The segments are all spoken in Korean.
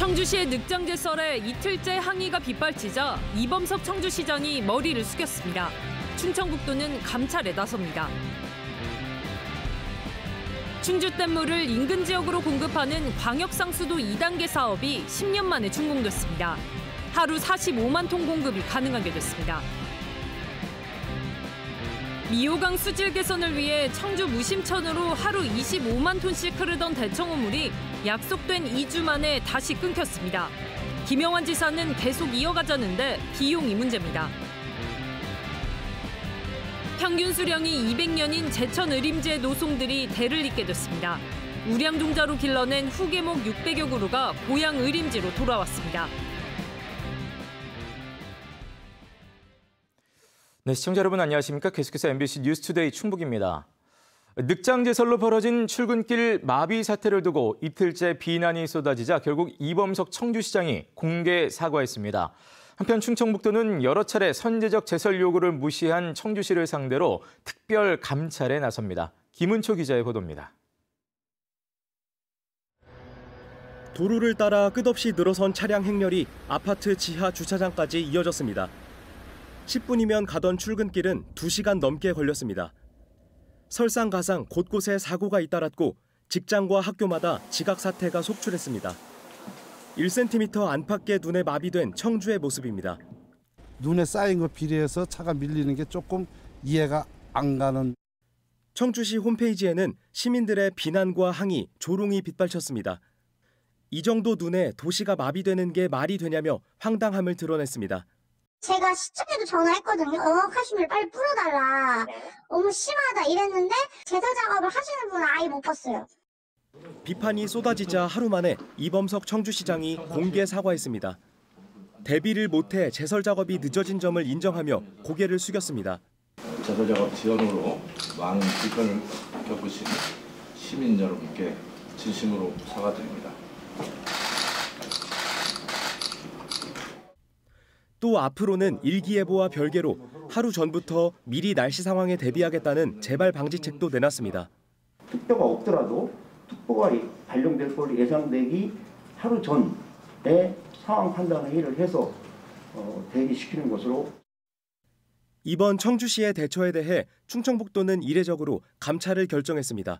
청주시의 늑장제설에 이틀째 항의가 빗발치자 이범석 청주시장이 머리를 숙였습니다. 충청북도는 감찰에 나섭니다. 충주댐물을 인근 지역으로 공급하는 광역상수도 2단계 사업이 10년 만에 준공됐습니다. 하루 45만 톤 공급이 가능하게 됐습니다. 미호강 수질 개선을 위해 청주 무심천으로 하루 25만 톤씩 흐르던 대청호물이 약속된 2주 만에 다시 끊겼습니다. 김영환 지사는 계속 이어가자는데 비용이 문제입니다. 평균 수령이 200년인 제천 의림지의 노송들이 대를 잇게 됐습니다. 우량종자로 길러낸 후계목 600여 그루가 고향 의림지로 돌아왔습니다. 네, 시청자 여러분 안녕하십니까? 계속해서 MBC 뉴스투데이 충북입니다. 늑장제설로 벌어진 출근길 마비 사태를 두고 이틀째 비난이 쏟아지자 결국 이범석 청주시장이 공개 사과했습니다. 한편 충청북도는 여러 차례 선제적 제설 요구를 무시한 청주시를 상대로 특별 감찰에 나섭니다. 김은초 기자의 보도입니다. 도로를 따라 끝없이 늘어선 차량 행렬이 아파트 지하 주차장까지 이어졌습니다. 10분이면 가던 출근길은 2시간 넘게 걸렸습니다. 설상가상 곳곳에 사고가 잇따랐고 직장과 학교마다 지각 사태가 속출했습니다. 1cm 안팎의 눈에 마비된 청주의 모습입니다. 눈에 쌓인 것 비례해서 차가 밀리는 게 조금 이해가 안 가는. 청주시 홈페이지에는 시민들의 비난과 항의, 조롱이 빗발쳤습니다. 이 정도 눈에 도시가 마비되는 게 말이 되냐며 황당함을 드러냈습니다. 제가 시청에도 전화했거든요. 카시미를 빨리 뿌려달라. 너무 심하다 이랬는데 제설 작업을 하시는 분은 아예 못 봤어요. 비판이 쏟아지자 하루 만에 이범석 청주시장이 공개 사과했습니다. 대비를 못해 제설 작업이 늦어진 점을 인정하며 고개를 숙였습니다. 제설 작업 지연으로 많은 불편을 겪으신 시민 여러분께 진심으로 사과드립니다. 또 앞으로는 일기예보와 별개로 하루 전부터 미리 날씨 상황에 대비하겠다는 재발 방지책도 내놨습니다. 특보가 없더라도 특보가 발령될 걸로 예상되기 하루 전에 상황 판단 회의를 해서 대기시키는 것으로. 이번 청주시의 대처에 대해 충청북도는 이례적으로 감찰을 결정했습니다.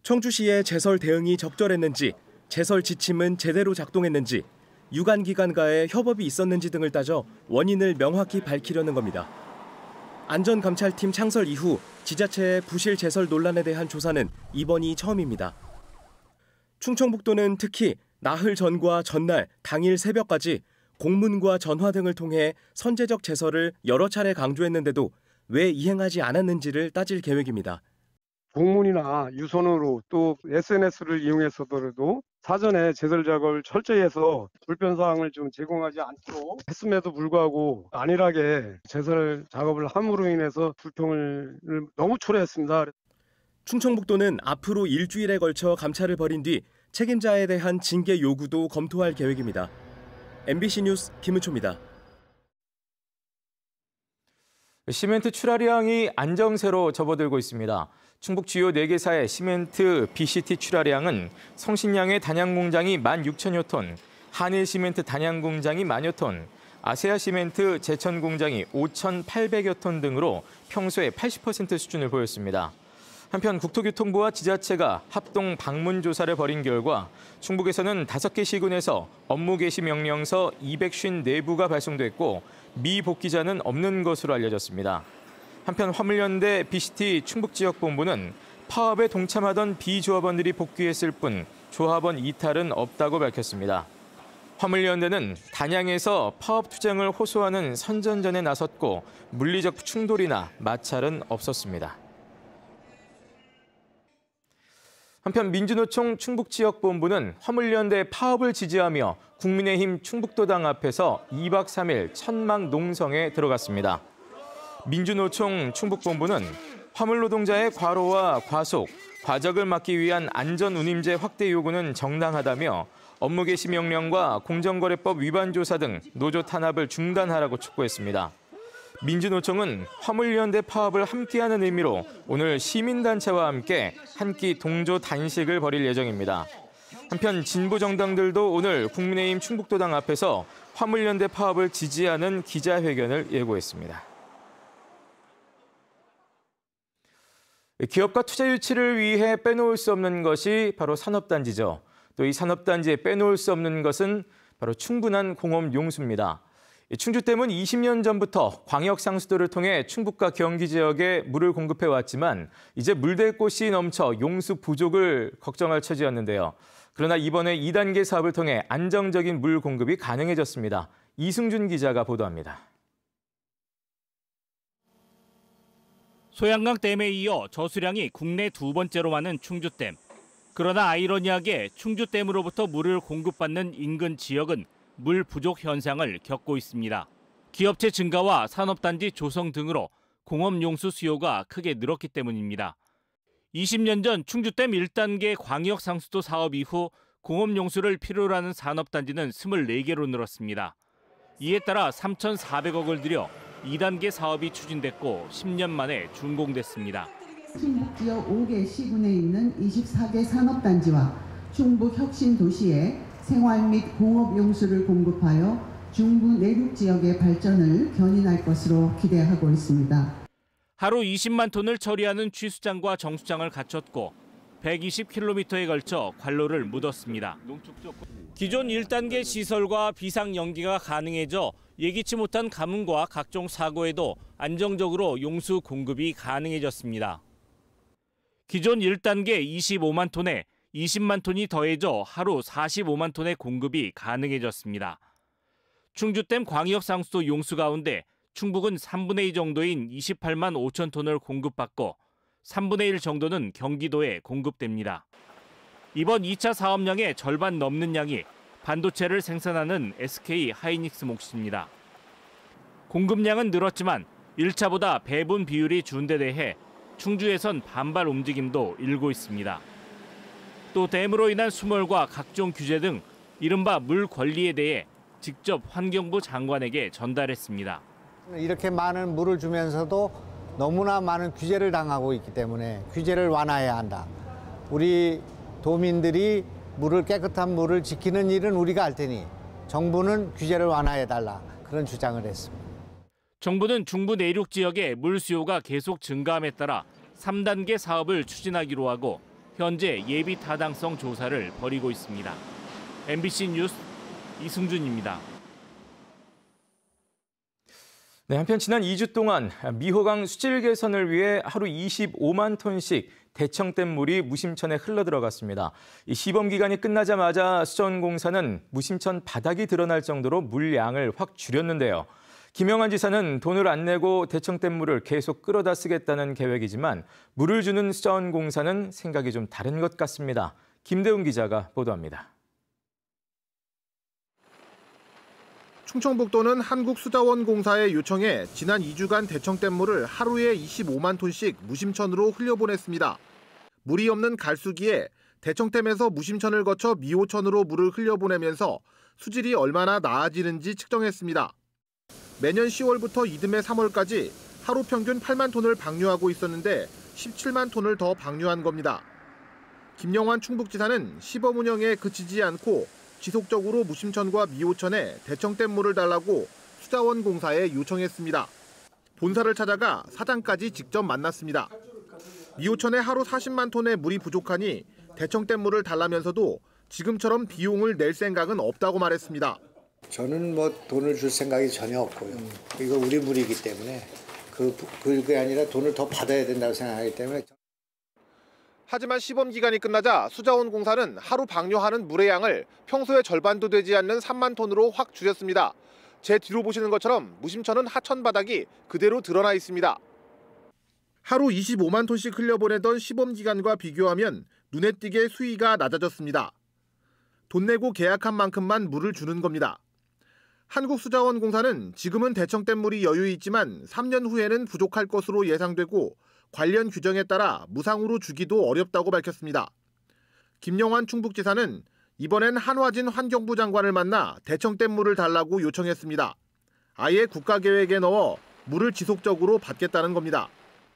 청주시의 제설 대응이 적절했는지, 제설 지침은 제대로 작동했는지, 유관기관과의 협업이 있었는지 등을 따져 원인을 명확히 밝히려는 겁니다. 안전감찰팀 창설 이후 지자체의 부실 제설 논란에 대한 조사는 이번이 처음입니다. 충청북도는 특히 나흘 전과 전날, 당일 새벽까지 공문과 전화 등을 통해 선제적 제설을 여러 차례 강조했는데도 왜 이행하지 않았는지를 따질 계획입니다. 공문이나 유선으로 또 SNS를 이용해서도 사전에 제설 작업을 철저히 해서 불편 사항을 좀 제공하지 않도록 했음에도 불구하고 안일하게 제설 작업을 함으로 인해서 불평을 너무 초래했습니다. 충청북도는 앞으로 일주일에 걸쳐 감찰을 벌인 뒤 책임자에 대한 징계 요구도 검토할 계획입니다. MBC 뉴스 김은초입니다. 시멘트 출하량이 안정세로 접어들고 있습니다. 충북 주요 4개사의 시멘트 BCT 출하량은 성신양의 단양공장이 16,000여 톤, 한일시멘트 단양공장이 10,000여 톤, 아세아시멘트 제천공장이 5,800여 톤 등으로 평소의 80% 수준을 보였습니다. 한편 국토교통부와 지자체가 합동 방문 조사를 벌인 결과 충북에서는 5개 시군에서 업무 개시 명령서 254부가 발송됐고 미복귀자는 없는 것으로 알려졌습니다. 한편 화물연대 BCT 충북지역본부는 파업에 동참하던 비조합원들이 복귀했을 뿐 조합원 이탈은 없다고 밝혔습니다. 화물연대는 단양에서 파업 투쟁을 호소하는 선전전에 나섰고 물리적 충돌이나 마찰은 없었습니다. 한편 민주노총 충북지역본부는 화물연대 파업을 지지하며 국민의힘 충북도당 앞에서 2박 3일 천막 농성에 들어갔습니다. 민주노총 충북본부는 화물 노동자의 과로와 과속, 과적을 막기 위한 안전운임제 확대 요구는 정당하다며 업무 개시 명령과 공정거래법 위반 조사 등 노조 탄압을 중단하라고 촉구했습니다. 민주노총은 화물연대 파업을 함께하는 의미로 오늘 시민단체와 함께 한 끼 동조 단식을 벌일 예정입니다. 한편 진보 정당들도 오늘 국민의힘 충북도당 앞에서 화물연대 파업을 지지하는 기자회견을 예고했습니다. 기업가 투자 유치를 위해 빼놓을 수 없는 것이 바로 산업단지죠. 또 이 산업단지에 빼놓을 수 없는 것은 바로 충분한 공업 용수입니다. 충주댐은 20년 전부터 광역상수도를 통해 충북과 경기 지역에 물을 공급해왔지만 이제 물댈 곳이 넘쳐 용수 부족을 걱정할 처지였는데요. 그러나 이번에 2단계 사업을 통해 안정적인 물 공급이 가능해졌습니다. 이승준 기자가 보도합니다. 소양강 댐에 이어 저수량이 국내 두 번째로 많은 충주댐. 그러나 아이러니하게 충주댐으로부터 물을 공급받는 인근 지역은 물 부족 현상을 겪고 있습니다. 기업체 증가와 산업단지 조성 등으로 공업용수 수요가 크게 늘었기 때문입니다. 20년 전 충주댐 1단계 광역상수도 사업 이후 공업용수를 필요로 하는 산업단지는 24개로 늘었습니다. 이에 따라 3,400억을 들여 2단계 사업이 추진됐고 10년 만에 준공됐습니다. 충북 지역 5개 시군에 있는 24개 산업단지와 충북 혁신 도시에 생활 및 공업 용수를 공급하여 중부 내륙 지역의 발전을 견인할 것으로 기대하고 있습니다. 하루 20만 톤을 처리하는 취수장과 정수장을 갖췄고 120km에 걸쳐 관로를 묻었습니다. 기존 1단계 시설과 비상 연기가 가능해져 예기치 못한 가뭄과 각종 사고에도 안정적으로 용수 공급이 가능해졌습니다. 기존 1단계 25만 톤에 20만 톤이 더해져 하루 45만 톤의 공급이 가능해졌습니다. 충주댐 광역상수도 용수 가운데 충북은 3분의 2 정도인 28만 5천 톤을 공급받고 3분의 1 정도는 경기도에 공급됩니다. 이번 2차 사업량의 절반 넘는 양이 반도체를 생산하는 SK 하이닉스 몫입니다. 공급량은 늘었지만 1차보다 배분 비율이 준 데 대해 충주에선 반발 움직임도 일고 있습니다. 또 댐으로 인한 수몰과 각종 규제 등 이른바 물 권리에 대해 직접 환경부 장관에게 전달했습니다. 이렇게 많은 물을 주면서도 너무나 많은 규제를 당하고 있기 때문에 규제를 완화해야 한다. 우리 도민들이 깨끗한 물을 지키는 일은 우리가 할 테니 정부는 규제를 완화해달라 그런 주장을 했습니다. 정부는 중부 내륙 지역의 물 수요가 계속 증가함에 따라 3단계 사업을 추진하기로 하고 현재 예비 타당성 조사를 벌이고 있습니다. MBC 뉴스 이승준입니다. 네, 한편 지난 2주 동안 미호강 수질 개선을 위해 하루 25만 톤씩 대청댐 물이 무심천에 흘러들어갔습니다. 이 시범 기간이 끝나자마자 수자원공사는 무심천 바닥이 드러날 정도로 물량을 확 줄였는데요. 김영환 지사는 돈을 안 내고 대청댐 물을 계속 끌어다 쓰겠다는 계획이지만 물을 주는 수자원공사는 생각이 좀 다른 것 같습니다. 김대웅 기자가 보도합니다. 충청북도는 한국수자원공사의 요청에 지난 2주간 대청댐 물을 하루에 25만 톤씩 무심천으로 흘려보냈습니다. 물이 없는 갈수기에 대청댐에서 무심천을 거쳐 미호천으로 물을 흘려보내면서 수질이 얼마나 나아지는지 측정했습니다. 매년 10월부터 이듬해 3월까지 하루 평균 8만 톤을 방류하고 있었는데 17만 톤을 더 방류한 겁니다. 김영환 충북지사는 시범 운영에 그치지 않고 지속적으로 무심천과 미호천에 대청댐 물을 달라고 수자원공사에 요청했습니다. 본사를 찾아가 사장까지 직접 만났습니다. 미호천에 하루 40만 톤의 물이 부족하니 대청댐 물을 달라면서도 지금처럼 비용을 낼 생각은 없다고 말했습니다. 저는 돈을 줄 생각이 전혀 없고요. 이거 우리 물이기 때문에 그게 아니라 돈을 더 받아야 된다고 생각하기 때문에. 하지만 시범 기간이 끝나자 수자원공사는 하루 방류하는 물의 양을 평소의 절반도 되지 않는 3만 톤으로 확 줄였습니다. 제 뒤로 보시는 것처럼 무심천은 하천 바닥이 그대로 드러나 있습니다. 하루 25만 톤씩 흘려보내던 시범 기간과 비교하면 눈에 띄게 수위가 낮아졌습니다. 돈 내고 계약한 만큼만 물을 주는 겁니다. 한국수자원공사는 지금은 대청댐 물이 여유 있지만 3년 후에는 부족할 것으로 예상되고 관련 규정에 따라 무상으로 주기도 어렵다고 밝혔습니다. 김영환 충북지사는 이번엔 한화진 환경부 장관을 만나 대청댐 물을 달라고 요청했습니다. 아예 국가계획에 넣어 물을 지속적으로 받겠다는 겁니다.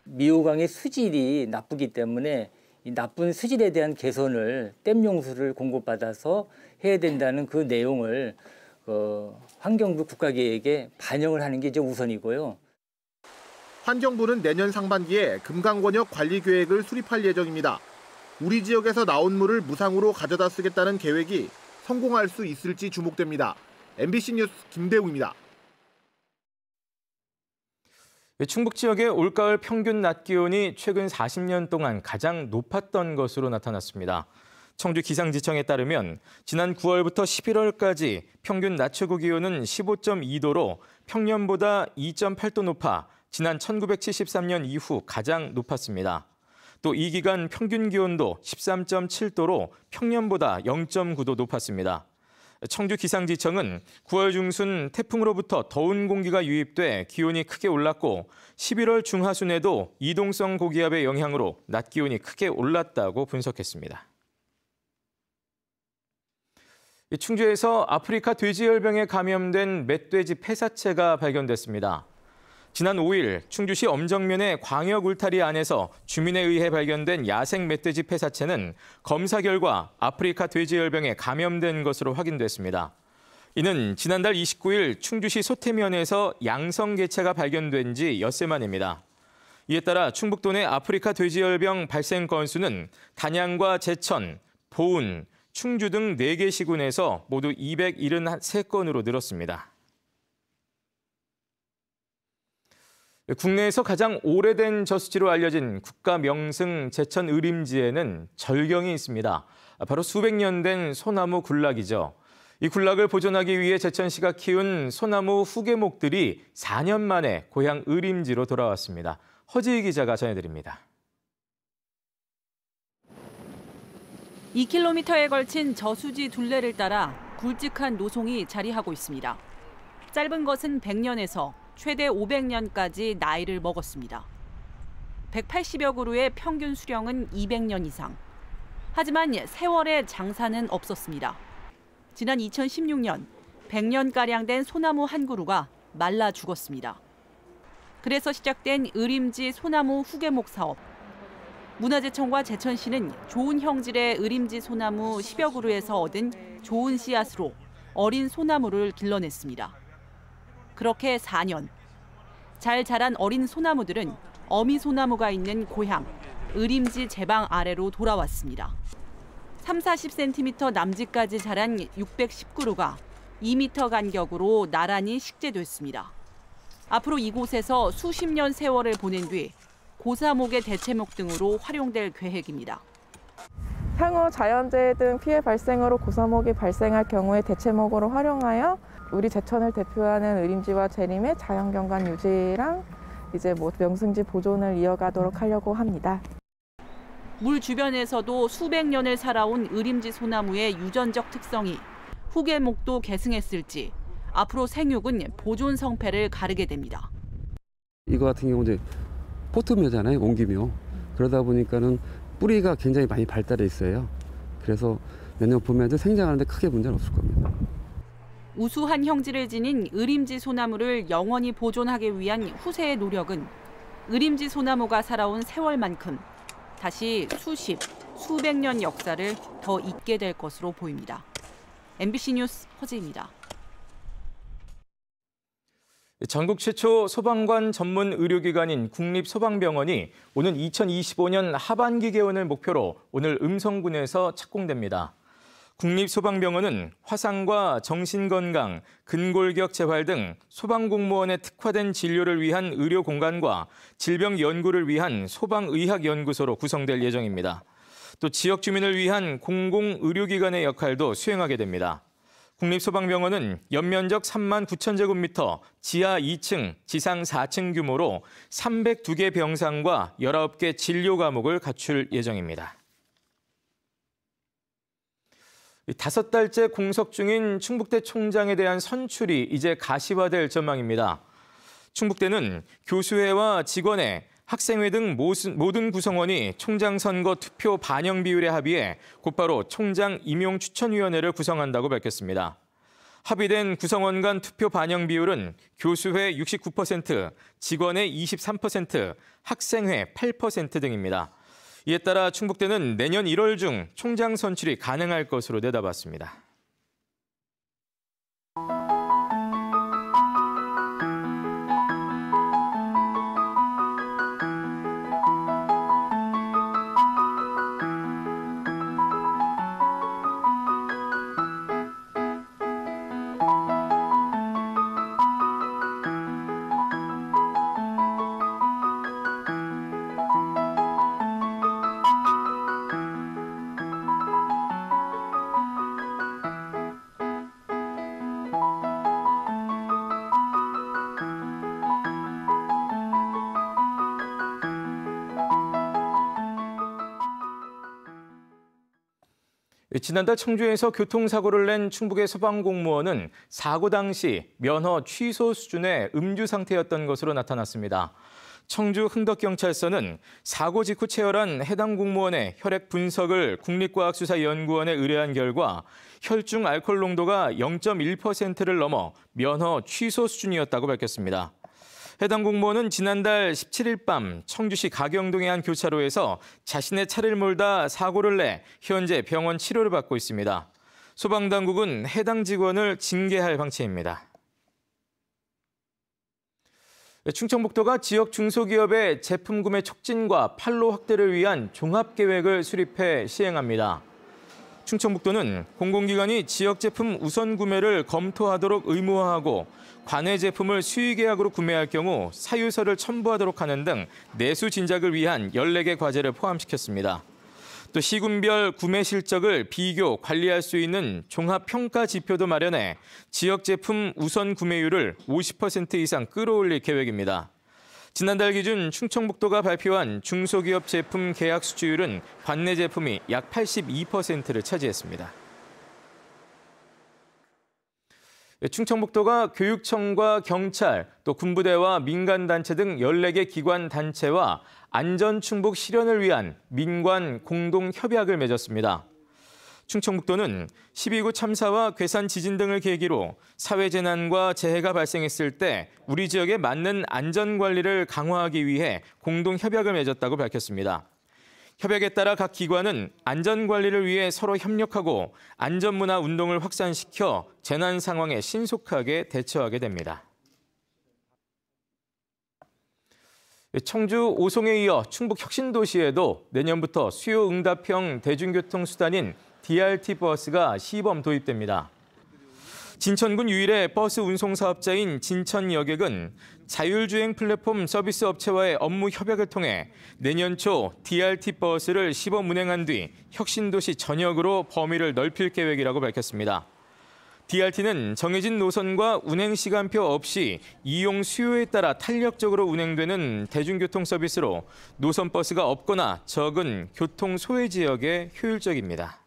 미호강의 수질이 나쁘기 때문에 이 나쁜 수질에 대한 개선을 댐 용수를 공급받아서 해야 된다는 그 내용을 환경부 국가계획에 반영을 하는 게 이제 우선이고요. 환경부는 내년 상반기에 금강권역 관리 계획을 수립할 예정입니다. 우리 지역에서 나온 물을 무상으로 가져다 쓰겠다는 계획이 성공할 수 있을지 주목됩니다. MBC 뉴스 김대웅입니다. 충북 지역의 올가을 평균 낮 기온이 최근 40년 동안 가장 높았던 것으로 나타났습니다. 청주 기상지청에 따르면 지난 9월부터 11월까지 평균 낮 최고 기온은 15.2도로 평년보다 2.8도 높아 지난 1973년 이후 가장 높았습니다. 또 이 기간 평균 기온도 13.7도로 평년보다 0.9도 높았습니다. 청주 기상지청은 9월 중순 태풍으로부터 더운 공기가 유입돼 기온이 크게 올랐고 11월 중하순에도 이동성 고기압의 영향으로 낮 기온이 크게 올랐다고 분석했습니다. 충주에서 아프리카 돼지열병에 감염된 멧돼지 폐사체가 발견됐습니다. 지난 5일 충주시 엄정면의 광역 울타리 안에서 주민에 의해 발견된 야생 멧돼지 폐사체는 검사 결과 아프리카 돼지열병에 감염된 것으로 확인됐습니다. 이는 지난달 29일 충주시 소태면에서 양성 개체가 발견된 지 엿새 만입니다. 이에 따라 충북도 내 아프리카 돼지열병 발생 건수는 단양과 제천, 보은, 충주 등 4개 시군에서 모두 273건으로 늘었습니다. 국내에서 가장 오래된 저수지로 알려진 국가 명승 제천 의림지에는 절경이 있습니다. 바로 수백 년 된 소나무 군락이죠. 이 군락을 보존하기 위해 제천시가 키운 소나무 후계목들이 4년 만에 고향 의림지로 돌아왔습니다. 허지희 기자가 전해드립니다. 2km에 걸친 저수지 둘레를 따라 굵직한 노송이 자리하고 있습니다. 짧은 것은 100년에서 최대 500년까지 나이를 먹었습니다. 180여 그루의 평균 수령은 200년 이상. 하지만 세월의 장사는 없었습니다. 지난 2016년 100년가량 된 소나무 한 그루가 말라 죽었습니다. 그래서 시작된 의림지 소나무 후계목 사업. 문화재청과 제천시는 좋은 형질의 의림지 소나무 10여 그루에서 얻은 좋은 씨앗으로 어린 소나무를 길러냈습니다. 그렇게 4년. 잘 자란 어린 소나무들은 어미 소나무가 있는 고향, 의림지 제방 아래로 돌아왔습니다. 30-40cm 남짓까지 자란 610그루가 2m 간격으로 나란히 식재됐습니다. 앞으로 이곳에서 수십 년 세월을 보낸 뒤 고사목의 대체목 등으로 활용될 계획입니다. 향후 자연재해 등 피해 발생으로 고사목이 발생할 경우에 대체목으로 활용하여 우리 제천을 대표하는 의림지와 재림의 자연경관 유지랑 이제 명승지 보존을 이어가도록 하려고 합니다. 물 주변에서도 수백 년을 살아온 의림지 소나무의 유전적 특성이 후계목도 계승했을지 앞으로 생육은 보존 성패를 가르게 됩니다. 이거 같은 경우는 포트묘잖아요, 옹기묘. 그러다 보니까는 뿌리가 굉장히 많이 발달해 있어요. 그래서 몇 년 보면 생장하는데 크게 문제는 없을 겁니다. 우수한 형질을 지닌 의림지 소나무를 영원히 보존하기 위한 후세의 노력은 의림지 소나무가 살아온 세월만큼 다시 수십, 수백 년 역사를 더 잇게 될 것으로 보입니다. MBC 뉴스 허지입니다. 전국 최초 소방관 전문 의료기관인 국립소방병원이 오는 2025년 하반기 개원을 목표로 오늘 음성군에서 착공됩니다. 국립소방병원은 화상과 정신건강, 근골격 재활 등 소방공무원에 특화된 진료를 위한 의료 공간과 질병 연구를 위한 소방의학연구소로 구성될 예정입니다. 또 지역 주민을 위한 공공의료기관의 역할도 수행하게 됩니다. 국립소방병원은 연면적 3만 9천 제곱미터, 지하 2층, 지상 4층 규모로 302개 병상과 19개 진료 과목을 갖출 예정입니다. 5달째 공석 중인 충북대 총장에 대한 선출이 이제 가시화될 전망입니다. 충북대는 교수회와 직원회, 학생회 등 모든 구성원이 총장 선거 투표 반영 비율에 합의해 곧바로 총장 임용 추천위원회를 구성한다고 밝혔습니다. 합의된 구성원 간 투표 반영 비율은 교수회 69%, 직원회 23%, 학생회 8% 등입니다. 이에 따라 충북대는 내년 1월 중 총장 선출이 가능할 것으로 내다봤습니다. 지난달 청주에서 교통사고를 낸 충북의 소방공무원은 사고 당시 면허 취소 수준의 음주 상태였던 것으로 나타났습니다. 청주 흥덕경찰서는 사고 직후 체열한 해당 공무원의 혈액 분석을 국립과학수사연구원에 의뢰한 결과 혈중 알코올 농도가 0.1%를 넘어 면허 취소 수준이었다고 밝혔습니다. 해당 공무원은 지난달 17일 밤 청주시 가경동의 한 교차로에서 자신의 차를 몰다 사고를 내 현재 병원 치료를 받고 있습니다. 소방당국은 해당 직원을 징계할 방침입니다. 충청북도가 지역 중소기업의 제품 구매 촉진과 판로 확대를 위한 종합계획을 수립해 시행합니다. 충청북도는 공공기관이 지역 제품 우선 구매를 검토하도록 의무화하고 관내 제품을 수의계약으로 구매할 경우 사유서를 첨부하도록 하는 등 내수 진작을 위한 14개 과제를 포함시켰습니다. 또 시군별 구매 실적을 비교, 관리할 수 있는 종합평가 지표도 마련해 지역 제품 우선 구매율을 50% 이상 끌어올릴 계획입니다. 지난달 기준 충청북도가 발표한 중소기업 제품 계약 수주율은 관내 제품이 약 82%를 차지했습니다. 충청북도가 교육청과 경찰, 또 군부대와 민간단체 등 14개 기관 단체와 안전충북 실현을 위한 민관 공동협약을 맺었습니다. 충청북도는 12구 참사와 괴산 지진 등을 계기로 사회재난과 재해가 발생했을 때 우리 지역에 맞는 안전관리를 강화하기 위해 공동협약을 맺었다고 밝혔습니다. 협약에 따라 각 기관은 안전관리를 위해 서로 협력하고 안전문화 운동을 확산시켜 재난 상황에 신속하게 대처하게 됩니다. 청주 오송에 이어 충북 혁신도시에도 내년부터 수요응답형 대중교통수단인 DRT 버스가 시범 도입됩니다. 진천군 유일의 버스 운송 사업자인 진천여객은 자율주행 플랫폼 서비스 업체와의 업무 협약을 통해 내년 초 DRT 버스를 시범 운행한 뒤 혁신도시 전역으로 범위를 넓힐 계획이라고 밝혔습니다. DRT는 정해진 노선과 운행 시간표 없이 이용 수요에 따라 탄력적으로 운행되는 대중교통 서비스로 노선버스가 없거나 적은 교통 소외 지역에 효율적입니다.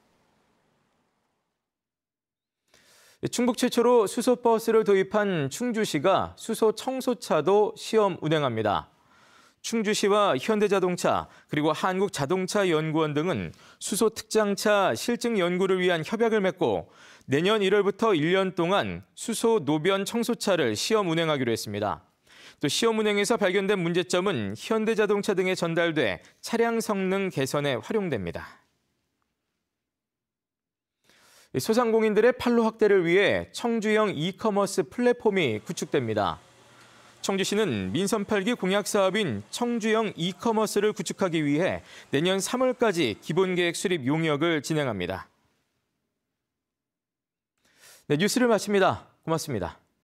충북 최초로 수소버스를 도입한 충주시가 수소 청소차도 시험 운행합니다. 충주시와 현대자동차 그리고 한국자동차연구원 등은 수소 특장차 실증 연구를 위한 협약을 맺고 내년 1월부터 1년 동안 수소 노변 청소차를 시험 운행하기로 했습니다. 또 시험 운행에서 발견된 문제점은 현대자동차 등에 전달돼 차량 성능 개선에 활용됩니다. 소상공인들의 판로 확대를 위해 청주형 이커머스 플랫폼이 구축됩니다. 청주시는 민선 8기 공약 사업인 청주형 이커머스를 구축하기 위해 내년 3월까지 기본계획 수립 용역을 진행합니다. 네, 뉴스를 마칩니다. 고맙습니다.